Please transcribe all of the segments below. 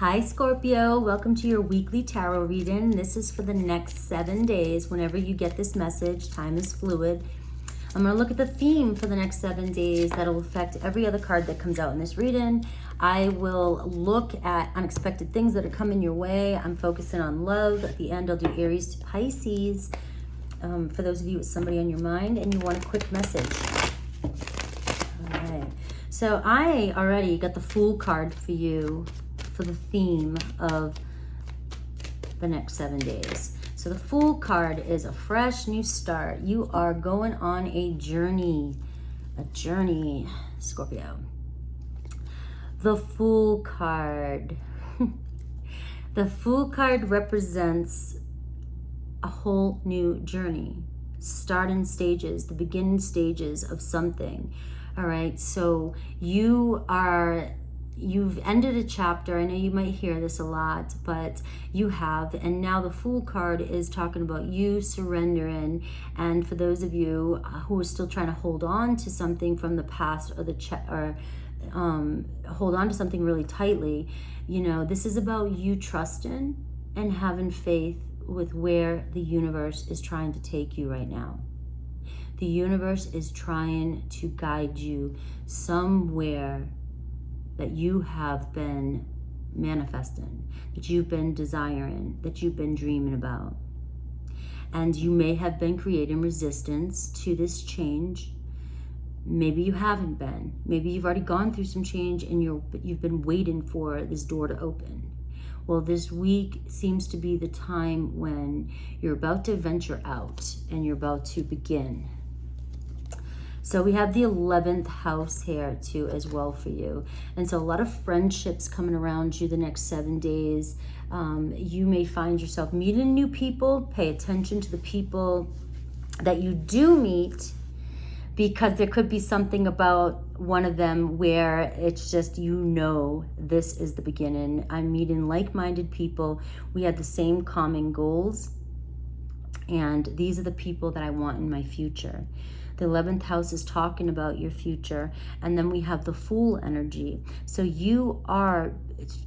Hi Scorpio, welcome to your weekly tarot reading. This is for the next 7 days. Whenever you get this message, time is fluid. I'm going to look at the theme for the next 7 days that'll affect every other card that comes out in this reading. I will look at unexpected things that are coming your way. I'm focusing on love. At the end, I'll do Aries to Pisces. For those of you with somebody on your mind and you want a quick message. All right. So I already got the Fool card for you for the theme of the next 7 days. So the Fool card is a fresh new start. You are going on a journey, Scorpio. The Fool card. The Fool card represents a whole new journey, starting stages, the beginning stages of something. All right, so you've ended a chapter. I know you might hear this a lot, but you have. And now the Fool card is talking about you surrendering. And for those of you who are still trying to hold on to something from the past or hold on to something really tightly, you know, this is about you trusting and having faith with where the universe is trying to take you right now. The universe is trying to guide you somewhere that you have been manifesting, that you've been desiring, that you've been dreaming about. And you may have been creating resistance to this change. Maybe you haven't been. Maybe you've already gone through some change and you've been waiting for this door to open. Well, this week seems to be the time when you're about to venture out and you're about to begin. So we have the 11th house here too as well for you. And so a lot of friendships coming around you the next 7 days. You may find yourself meeting new people. Pay attention to the people that you do meet, because there could be something about one of them where it's just, you know, this is the beginning. I'm meeting like-minded people. We have the same common goals. And these are the people that I want in my future. The 11th house is talking about your future. And then we have the Fool energy. So you are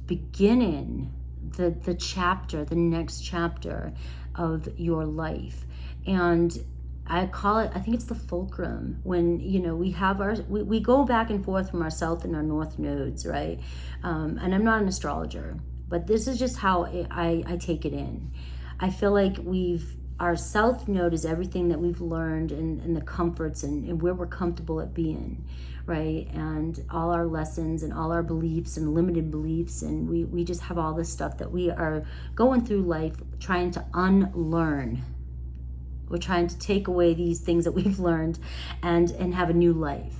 beginning the chapter, the next chapter of your life. And I call it, I think it's the fulcrum, when, you know, we have we go back and forth from our south and our north nodes, right? And I'm not an astrologer, but this is just how I take it in. I feel like our south node is everything that we've learned and the comforts and where we're comfortable at being, right? And all our lessons and all our beliefs and limited beliefs. And we just have all this stuff that we are going through life trying to unlearn. We're trying to take away these things that we've learned and have a new life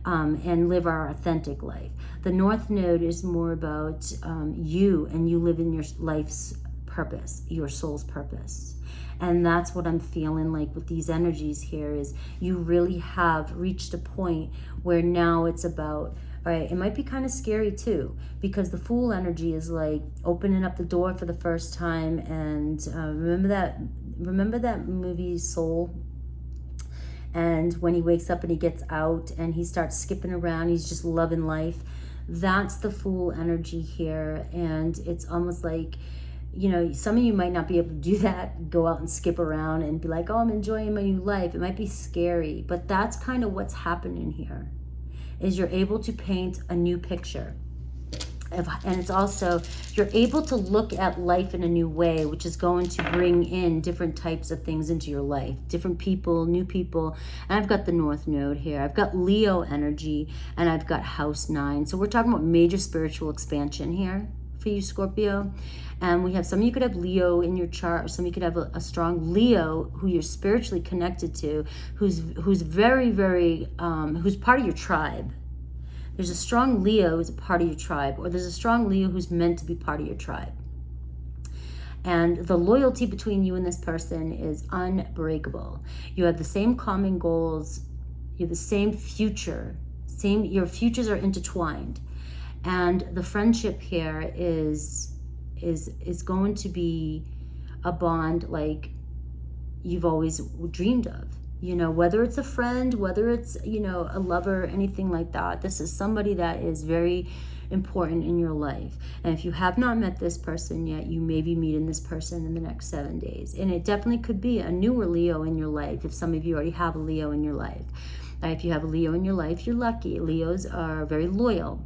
and live our authentic life. The north node is more about you, and you live in your life's purpose, your soul's purpose. And that's what I'm feeling like with these energies here, is you really have reached a point where now it's about, all right, it might be kind of scary too, because the Fool energy is like opening up the door for the first time. And remember that movie Soul? And when he wakes up and he gets out and he starts skipping around, he's just loving life. That's the Fool energy here. And it's almost like, you know, some of you might not be able to do that, go out and skip around and be like, oh, I'm enjoying my new life. It might be scary, but that's kind of what's happening here, is you're able to paint a new picture. And it's also, you're able to look at life in a new way, which is going to bring in different types of things into your life, different people, new people. And I've got the North Node here. I've got Leo energy, and I've got House 9. So we're talking about major spiritual expansion here for you, Scorpio. And we have, some of you could have Leo in your chart, or some of you could have a strong Leo who you're spiritually connected to, who's very, very, who's part of your tribe. There's a strong Leo who's a part of your tribe, or there's a strong Leo who's meant to be part of your tribe. And the loyalty between you and this person is unbreakable. You have the same common goals. You have the same future. Your futures are intertwined. And the friendship here is going to be a bond like you've always dreamed of. You know, whether it's a friend, whether it's, you know, a lover, anything like that. This is somebody that is very important in your life. And if you have not met this person yet, you may be meeting this person in the next 7 days. And it definitely could be a newer Leo in your life, if some of you already have a Leo in your life. If you have a Leo in your life, you're lucky. Leos are very loyal.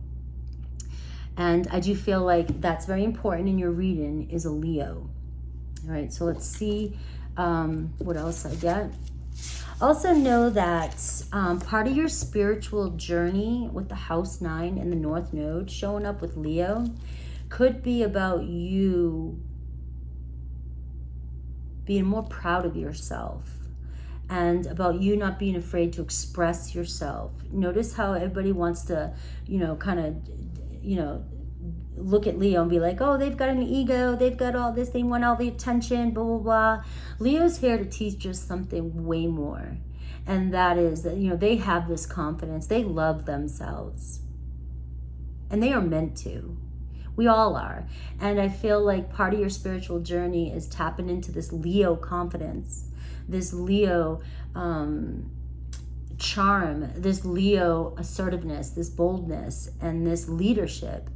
And I do feel like that's very important in your reading, is a Leo. All right, so let's see what else I get. Also know that part of your spiritual journey with the house 9 and the North Node showing up with Leo could be about you being more proud of yourself and about you not being afraid to express yourself. Notice how everybody wants to, kind of, look at Leo and be like, oh, they've got an ego, they've got all this, they want all the attention, blah, blah, blah. Leo's here to teach us something way more. And that is that, they have this confidence. They love themselves. And they are meant to. We all are. And I feel like part of your spiritual journey is tapping into this Leo confidence, this Leo charm, this Leo assertiveness, this boldness, and this leadership,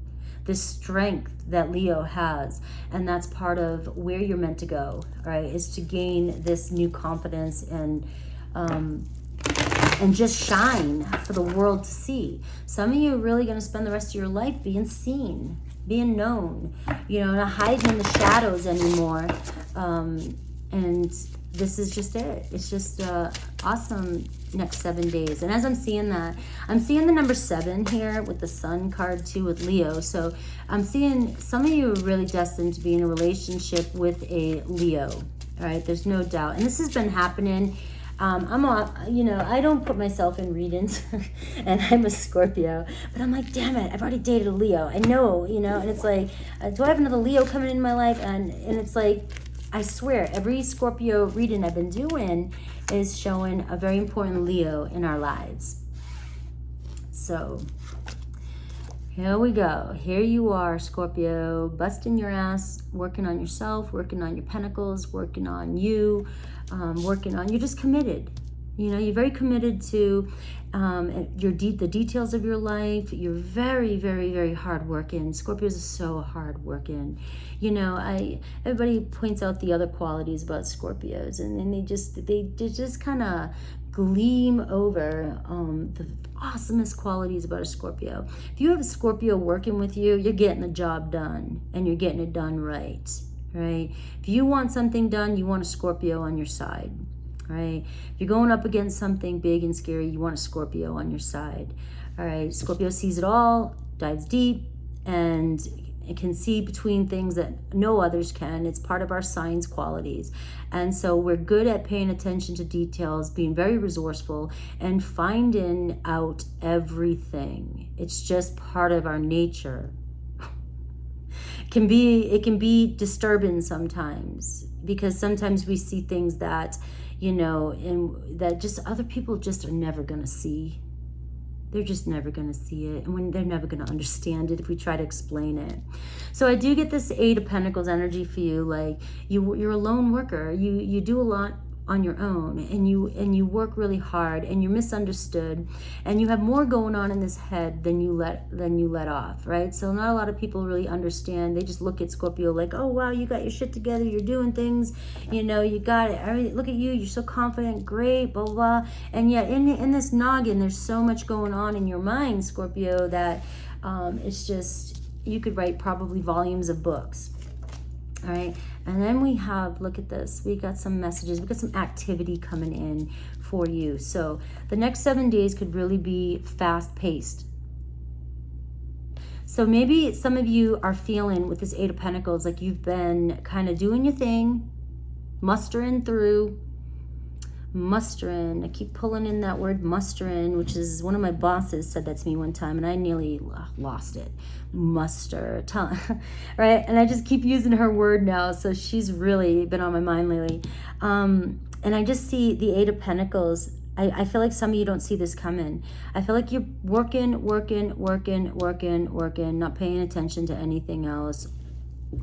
this strength that Leo has. And that's part of where you're meant to go, right? Is to gain this new confidence and just shine for the world to see. Some of you are really going to spend the rest of your life being seen, being known, not hiding in the shadows anymore. And this is just it. It's just awesome next 7 days. And as I'm seeing that, I'm seeing the number 7 here with the Sun card too with Leo. So I'm seeing some of you are really destined to be in a relationship with a Leo. All right, there's no doubt. And this has been happening. I don't put myself in readings and I'm a Scorpio, but I'm like, damn it, I've already dated a Leo. I know, and it's like, do I have another Leo coming in my life? And it's like, I swear, every Scorpio reading I've been doing is showing a very important Leo in our lives. So here we go. Here you are, Scorpio, busting your ass, working on yourself, working on your pentacles, working on you, you're just committed. You're very committed to the details of your life. You're very, very, very hardworking. Scorpios are so hardworking. Everybody points out the other qualities about Scorpios, and then they just kind of gleam over the awesomest qualities about a Scorpio. If you have a Scorpio working with you, you're getting the job done, and you're getting it done right. Right? If you want something done, you want a Scorpio on your side. Right? If you're going up against something big and scary, you want a Scorpio on your side. All right? Scorpio sees it all, dives deep, and it can see between things that no others can. It's part of our signs qualities. And so we're good at paying attention to details, being very resourceful, and finding out everything. It's just part of our nature. It can be disturbing sometimes, because sometimes we see things that, and that just other people just are never going to see. They're just never going to see it. And when they're never going to understand it if we try to explain it. So I do get this 8 of Pentacles energy for you. Like you're a lone worker. You do a lot on your own, and you work really hard, and you're misunderstood, and you have more going on in this head than you let off, right? So not a lot of people really understand. They just look at Scorpio like, oh wow, you got your shit together, you're doing things, you got it. Look at you, you're so confident, great, blah blah. And yet in this noggin, there's so much going on in your mind, Scorpio, that it's just, you could write probably volumes of books. All right, and then we have, look at this, we got some messages, we got some activity coming in for you. So the next 7 days could really be fast-paced. So maybe some of you are feeling with this 8 of Pentacles like you've been kind of doing your thing, mustering. I keep pulling in that word mustering, which is, one of my bosses said that to me one time, and I nearly lost it. Muster, right? And I just keep using her word now, so she's really been on my mind lately. And I just see the 8 of Pentacles. I feel like some of you don't see this coming. I feel like you're working, not paying attention to anything else.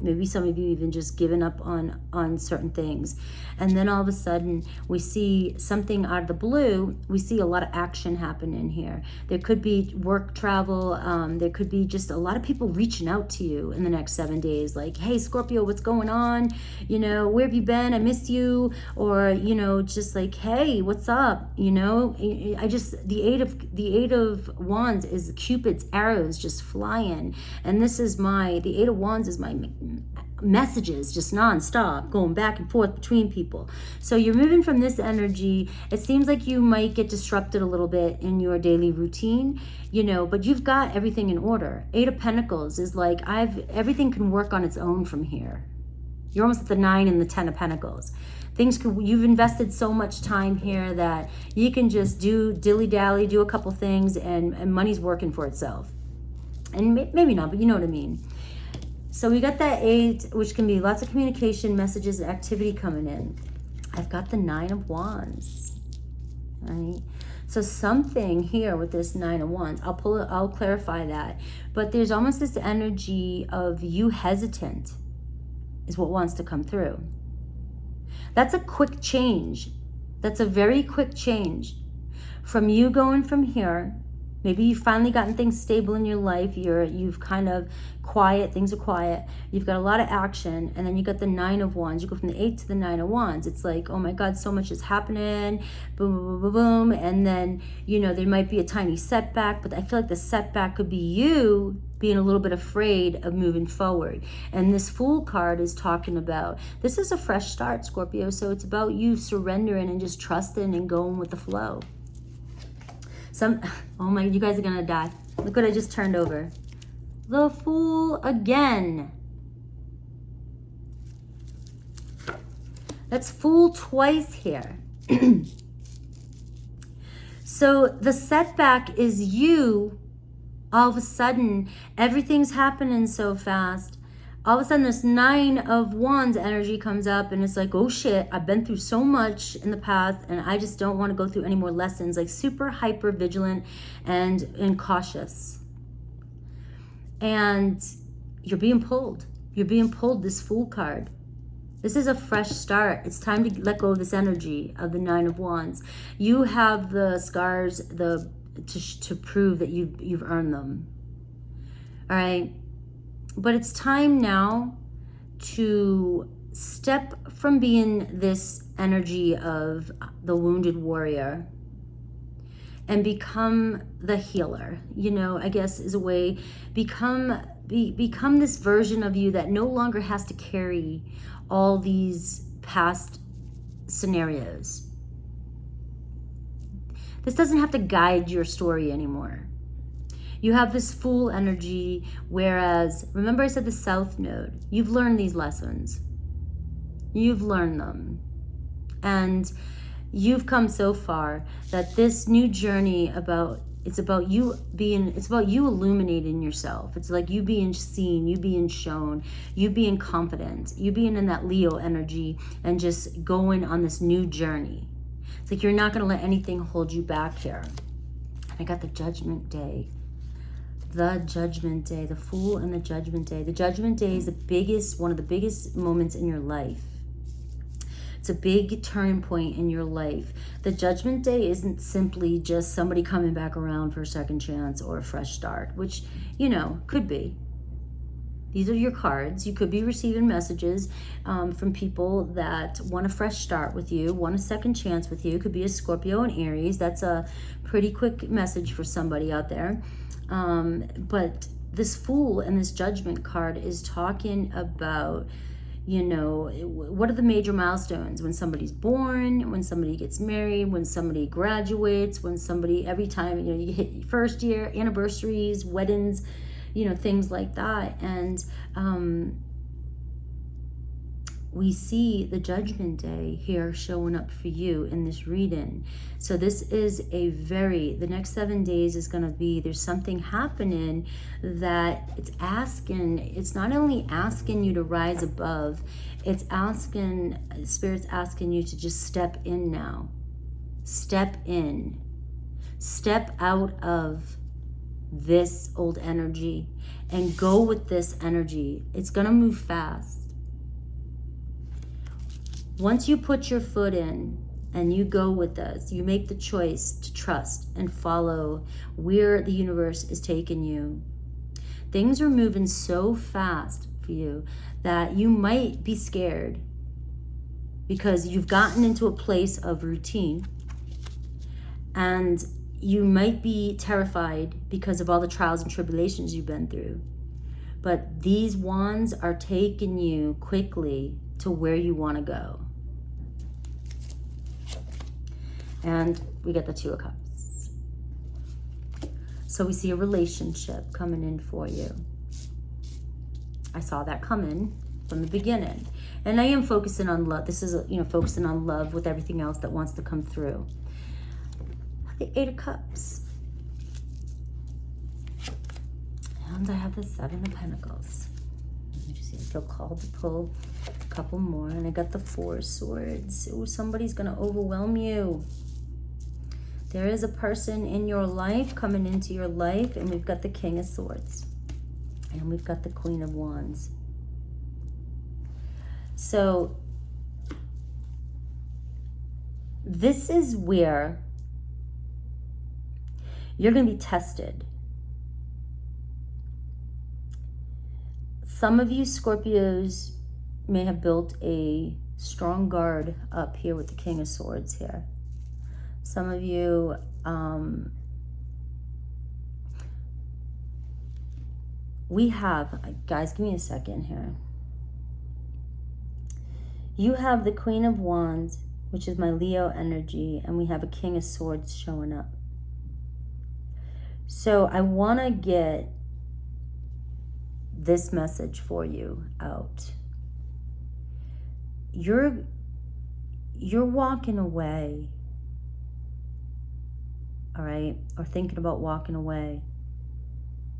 Maybe some of you even just given up on certain things. And then all of a sudden we see something out of the blue. We see a lot of action happen in here. There could be work travel. There could be just a lot of people reaching out to you in the next 7 days. Like, hey, Scorpio, what's going on? You know, where have you been? I missed you. Or, you know, just like, hey, what's up? You know, the eight of wands is Cupid's arrows just flying. And this is the eight of wands is my messages just nonstop going back and forth between people. So you're moving from this energy. It seems like you might get disrupted a little bit in your daily routine, you know, but you've got everything in order. Eight of Pentacles is like, everything can work on its own from here. You're almost at the 9 and the 10 of Pentacles. You've invested so much time here that you can just do dilly-dally, do a couple things, and money's working for itself. And maybe not, but you know what I mean. So we got that 8, which can be lots of communication, messages, and activity coming in. I've got the 9 of Wands, right? So something here with this 9 of Wands, I'll clarify that. But there's almost this energy of you hesitant is what wants to come through. That's a quick change. That's a very quick change. From you going from here, maybe you've finally gotten things stable in your life. You've kind of quiet, things are quiet. You've got a lot of action, and then you got the 9 of Wands. You go from the 8 to the 9 of Wands. It's like, oh my God, so much is happening. Boom, boom, boom, boom, boom. And then, you know, there might be a tiny setback, but I feel like the setback could be you being a little bit afraid of moving forward. And this Fool card is talking about, this is a fresh start, Scorpio. So it's about you surrendering and just trusting and going with the flow. Oh my, you guys are gonna die. Look what I just turned over. The Fool again. That's Fool twice here. So the setback is you. All of a sudden, everything's happening so fast. All of a sudden, this 9 of Wands energy comes up, and it's like, oh shit, I've been through so much in the past, and I just don't want to go through any more lessons. Like super hyper vigilant and cautious. And you're being pulled. You're being pulled, this Fool card. This is a fresh start. It's time to let go of this energy of the 9 of Wands. You have the scars, to prove that you've earned them. All right. But it's time now to step from being this energy of the wounded warrior and become the healer. You know, I guess is a way, become this version of you that no longer has to carry all these past scenarios. This doesn't have to guide your story anymore. You have this Fool energy, whereas, remember I said the South Node. You've learned these lessons. You've learned them. And you've come so far that this new journey it's about you illuminating yourself. It's like you being seen, you being shown, you being confident, you being in that Leo energy and just going on this new journey. It's like you're not going to let anything hold you back here. I got the Judgment Day. The Judgment Day. The Fool and the Judgment Day. The Judgment Day is one of the biggest moments in your life. It's a big turning point in your life. The Judgment Day isn't simply just somebody coming back around for a second chance or a fresh start, which, you know, could be. These are your cards. You could be receiving messages from people that want a fresh start with you, want a second chance with you. It could be a Scorpio and Aries. That's a pretty quick message for somebody out there. But this Fool and this Judgment card is talking about, you know, what are the major milestones? When somebody's born, when somebody gets married, when somebody graduates, when somebody, every time, you know, you hit first year, anniversaries, weddings, you know, things like that. And we see the Judgment Day here showing up for you in this reading. So this is the next 7 days is going to be, there's something happening that it's not only asking you to rise above, it's asking, Spirit's asking you to just step in now. Step in. Step out of this old energy and go with this energy. It's going to move fast. Once you put your foot in and you go with this, you make the choice to trust and follow where the universe is taking you. Things are moving so fast for you that you might be scared because you've gotten into a place of routine, and you might be terrified because of all the trials and tribulations you've been through. But these wands are taking you quickly to where you want to go. And we get the Two of Cups. So we see a relationship coming in for you. I saw that coming from the beginning. And I am focusing on love. This is, focusing on love with everything else that wants to come through. The Eight of Cups. And I have the Seven of Pentacles. Let me just see, I feel called to pull a couple more. And I got the Four of Swords. Oh, somebody's going to overwhelm you. There is a person in your life coming into your life, and we've got the King of Swords. And we've got the Queen of Wands. So this is where you're going to be tested. Some of you Scorpios may have built a strong guard up here with the King of Swords here. Some of you we have, guys, give me a second here. You have the Queen of Wands, which is my Leo energy, and we have a King of Swords showing up. So I want to get this message for you out. You're walking away, all right, or thinking about walking away,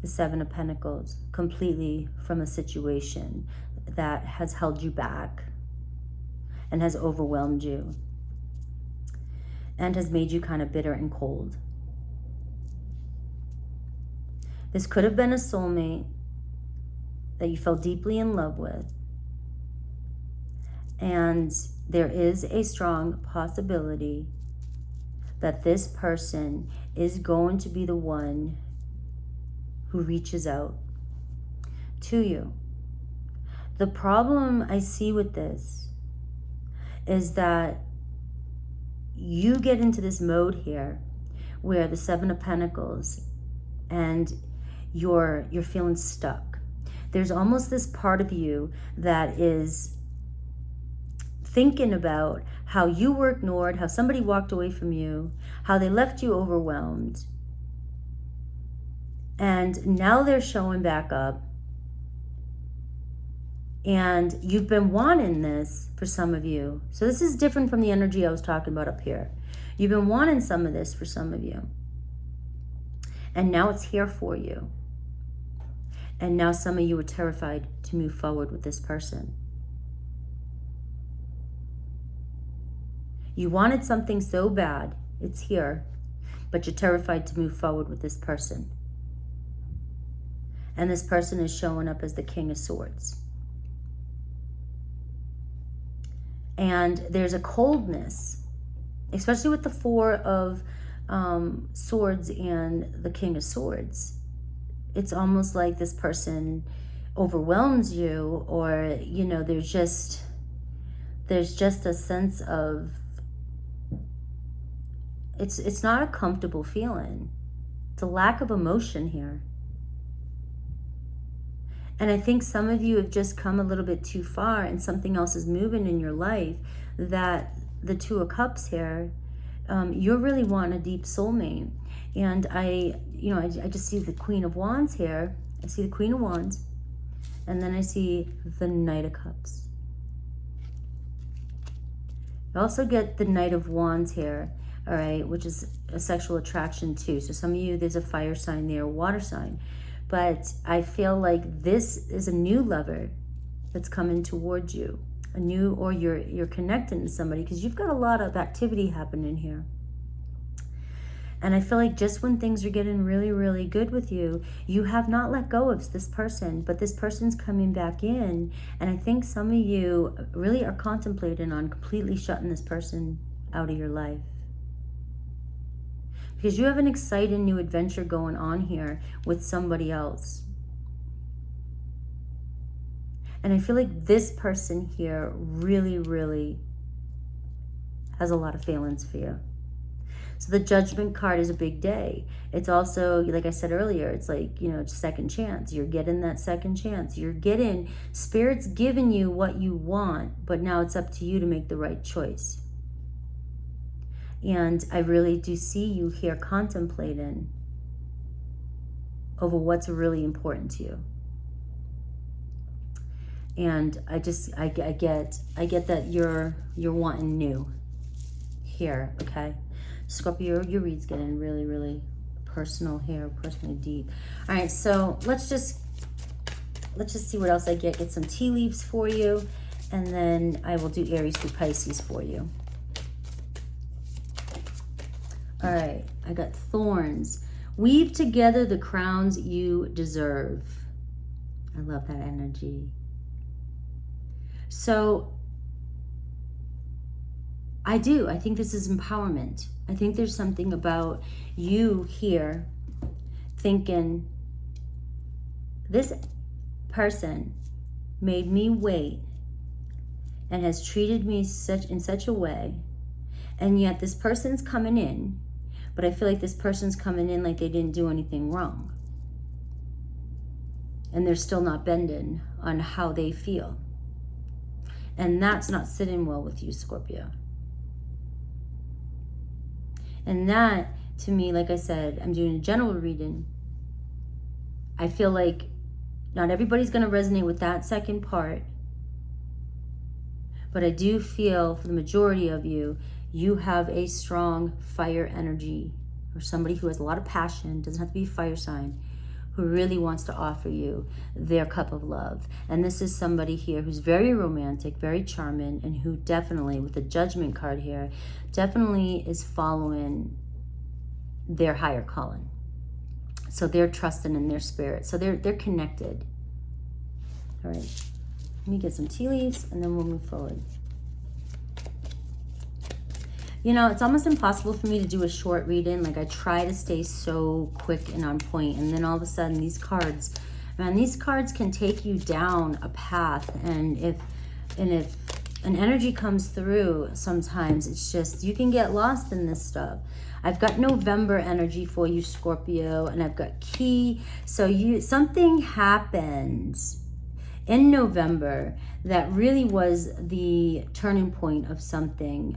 the Seven of Pentacles, completely from a situation that has held you back and has overwhelmed you and has made you kind of bitter and cold. This could have been a soulmate that you fell deeply in love with. And there is a strong possibility that this person is going to be the one who reaches out to you. The problem I see with this is that you get into this mode here where the Seven of Pentacles and you're feeling stuck. There's almost this part of you that is thinking about how you were ignored, how somebody walked away from you, how they left you overwhelmed. And now they're showing back up. And you've been wanting this for some of you. So this is different from the energy I was talking about up here. You've been wanting some of this for some of you. And now it's here for you. And now some of you are terrified to move forward with this person. You wanted something so bad, it's here, but you're terrified to move forward with this person. And this person is showing up as the King of Swords. And there's a coldness, especially with the Four of Swords and the King of Swords. It's almost like this person overwhelms you, or, there's just a sense of, it's not a comfortable feeling. It's a lack of emotion here. And I think some of you have just come a little bit too far and something else is moving in your life, that the Two of Cups here, you're really wanting a deep soulmate. And I just see the Queen of Wands here. I see the Queen of Wands. And then I see the Knight of Cups. I also get the Knight of Wands here, all right, which is a sexual attraction too. So some of you, there's a fire sign there, a water sign. But I feel like this is a new lover that's coming towards you. A new, or you're connecting to somebody, because you've got a lot of activity happening here. And I feel like just when things are getting really, really good with you, you have not let go of this person, but this person's coming back in. And I think some of you really are contemplating on completely shutting this person out of your life. Because you have an exciting new adventure going on here with somebody else. And I feel like this person here really, really has a lot of feelings for you. So the Judgment card is a big day. It's also, like I said earlier, it's like, you know, second chance. You're getting that second chance. You're getting, Spirit's giving you what you want, but now it's up to you to make the right choice. And I really do see you here contemplating over what's really important to you. And I get that you're wanting new here, okay? Scorpio, your read's getting really, really personal here, personally deep. All right, so let's just see what else I get. Get some tea leaves for you, and then I will do Aries through Pisces for you. All right, I got thorns. Weave together the crowns you deserve. I love that energy. So I think this is empowerment. I think there's something about you here thinking, this person made me wait and has treated me in such a way, and yet this person's coming in, but I feel like this person's coming in like they didn't do anything wrong. And they're still not bending on how they feel. And that's not sitting well with you, Scorpio. And that, to me, like I said, I'm doing a general reading. I feel like not everybody's going to resonate with that second part. But I do feel, for the majority of you, you have a strong fire energy, or somebody who has a lot of passion, doesn't have to be a fire sign, who really wants to offer you their cup of love. And this is somebody here who's very romantic, very charming, and who definitely, with the Judgment card here, definitely is following their higher calling. So they're trusting in their spirit. So they're connected. All right, let me get some tea leaves and then we'll move forward. You know, it's almost impossible for me to do a short reading. Like, I try to stay so quick and on point, and then all of a sudden these cards, man, these cards can take you down a path. And if an energy comes through, sometimes it's just, you can get lost in this stuff. I've got November energy for you, Scorpio, and I've got key. So something happened in November that really was the turning point of something.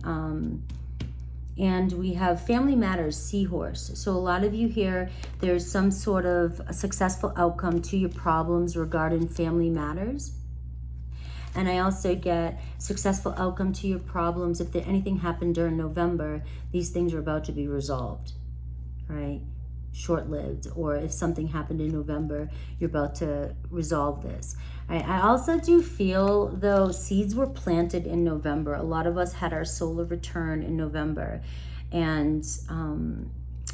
And we have Family Matters, Seahorse. So a lot of you here, there's some sort of a successful outcome to your problems regarding family matters. And I also get successful outcome to your problems. If anything happened during November, these things are about to be resolved, right? Short-lived. Or if something happened in November, you're about to resolve this. Right? I also do feel, though, seeds were planted in November. A lot of us had our solar return in November. And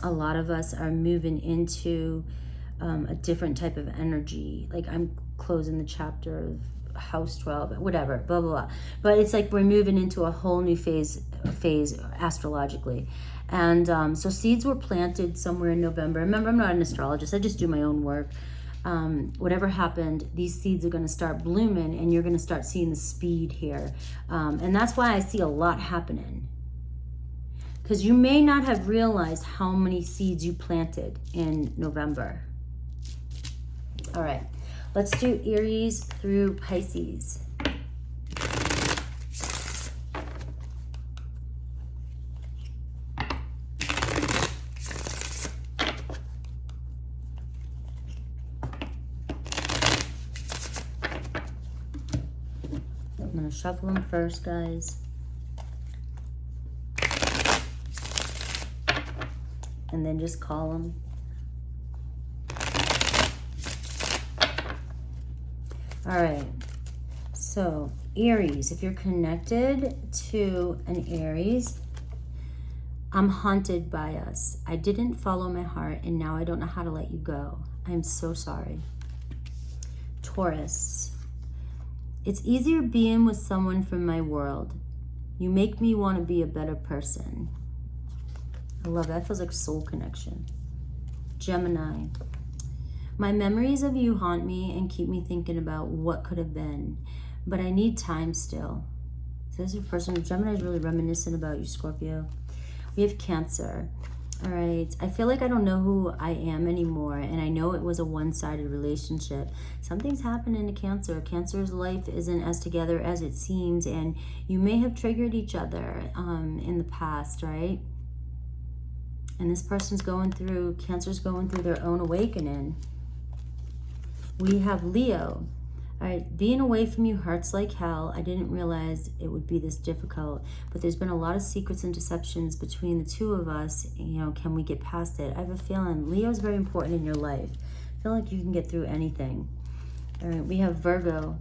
a lot of us are moving into a different type of energy. Like, I'm closing the chapter of house 12, whatever, blah, blah, blah. But it's like we're moving into a whole new phase astrologically. And so seeds were planted somewhere in November. Remember, I'm not an astrologist. I just do my own work. Whatever happened, these seeds are going to start blooming, and you're going to start seeing the speed here. And that's why I see a lot happening. Because you may not have realized how many seeds you planted in November. All right. Let's do Aries through Pisces. I'm going to shuffle them first, guys. And then just call them. All right, so Aries, if you're connected to an Aries, I'm haunted by us. I didn't follow my heart, and now I don't know how to let you go. I'm so sorry. Taurus. It's easier being with someone from my world. You make me want to be a better person. I love that. It feels like soul connection. Gemini. My memories of you haunt me and keep me thinking about what could have been, but I need time still. So this is a person, Gemini is really reminiscent about you, Scorpio. We have Cancer. All right, I feel like I don't know who I am anymore, and I know it was a one-sided relationship. Something's happening to Cancer. Cancer's life isn't as together as it seems, and you may have triggered each other in the past, right? And this person's going through, Cancer's going through their own awakening. We have Leo. All right, being away from you hurts like hell. I didn't realize it would be this difficult, but there's been a lot of secrets and deceptions between the two of us. You know, can we get past it? I have a feeling Leo's very important in your life. I feel like you can get through anything. All right, we have Virgo.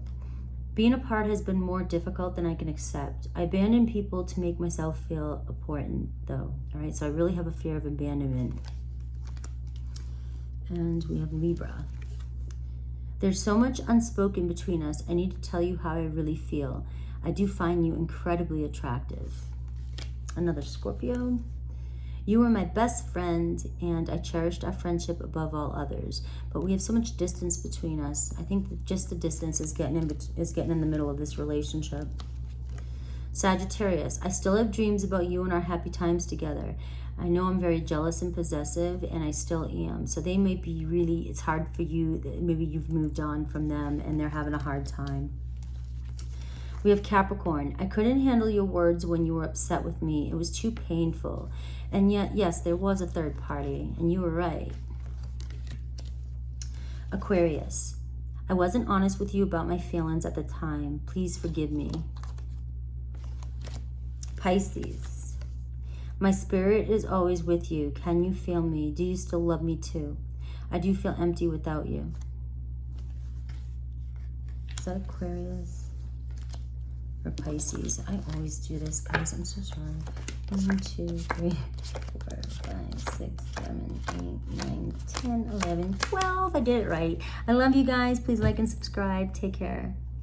Being apart has been more difficult than I can accept. I abandon people to make myself feel important, though. All right, so I really have a fear of abandonment. And we have Libra. There's so much unspoken between us. I need to tell you how I really feel. I do find you incredibly attractive. Another Scorpio. You were my best friend, and I cherished our friendship above all others. But we have so much distance between us. I think that just the distance is getting in the middle of this relationship. Sagittarius. I still have dreams about you and our happy times together. I know I'm very jealous and possessive, and I still am. So they may be really, it's hard for you. Maybe you've moved on from them and they're having a hard time. We have Capricorn. I couldn't handle your words when you were upset with me. It was too painful. And yet, yes, there was a third party, and you were right. Aquarius. I wasn't honest with you about my feelings at the time. Please forgive me. Pisces. My spirit is always with you. Can you feel me? Do you still love me too? I do feel empty without you. Is that Aquarius or Pisces? I always do this, guys. I'm so sorry. 1, 2, 3, 4, 5, 6, 7, 8, 9, 10, 11, 12. I did it right. I love you guys. Please like and subscribe. Take care.